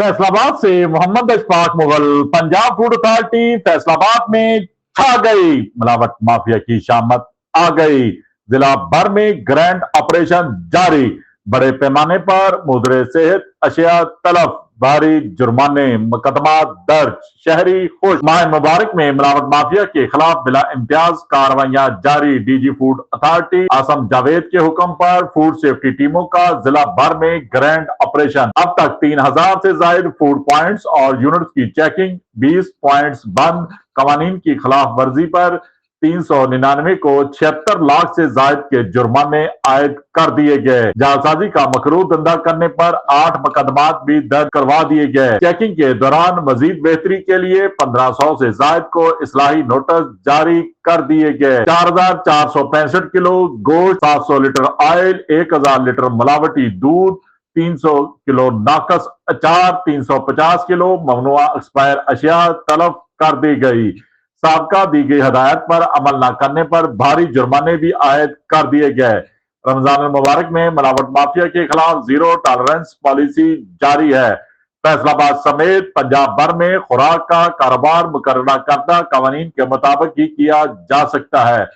फैसलाबाद से Mohammad Ashfaq Mughal. Punjab food authority Faisalabad में छा गई, मिलावट माफिया की शामत आ गई। जिला भर में ग्रैंड ऑपरेशन जारी, बड़े पैमाने पर मुद्रे सेहत अशिया तलफ, भारी जुर्माने, मुकदमा दर्ज। शहरी खुश, माह मुबारक में मिलावट माफिया के खिलाफ बिला इम्तियाज कार्रवाइयां जारी। DG food authority Asim Javed के हुक्म पर फूड सेफ्टी टीमों का जिला भर में ग्रैंड ऑपरेशन। अब तक 3000 से ज्यादा फूड पॉइंट्स और यूनिट्स की चेकिंग, 20 पॉइंट्स बंद। कवानीन की खिलाफ वर्जी पर 399 को 76 लाख से जायद के जुर्माने आयद कर दिए गए। जालसाजी का मकरू धंधा करने पर 8 मुकदमात भी दर्ज करवा दिए गए। चेकिंग के दौरान मजीद बेहतरी के लिए 1500 से जायद को इस्लाही नोटिस जारी कर दिए गए। 4465 किलो गोश्त, 700 लीटर ऑयल, 1000 लीटर मिलावटी दूध, 300 किलो नाकस अचार, 350 किलो ममनुआ एक्सपायर अशिया तलब कर दी गई। साबका दी गई हदायत पर अमल न करने पर भारी जुर्माने भी आयद कर दिए गए। रमजान मुबारक में मिलावट माफिया के खिलाफ जीरो टॉलरेंस पॉलिसी जारी है। फैसलाबाद समेत पंजाब भर में खुराक का कारोबार मुकर्रर करदा कवानीन के मुताबिक ही किया जा सकता है।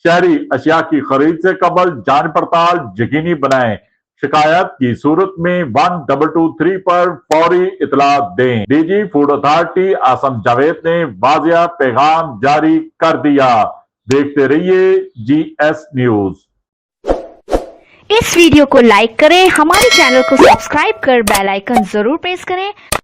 शहरी अशिया की खरीद से कबल जांच पड़ताल यकीनी बनाएं। शिकायत की सूरत में 1223 पर फौरी इतला दें। DG food authority Asim Javed ने वाजिया पैगाम जारी कर दिया। देखते रहिए GS न्यूज। इस वीडियो को लाइक करें, हमारे चैनल को सब्सक्राइब कर बेल आइकन जरूर प्रेस करें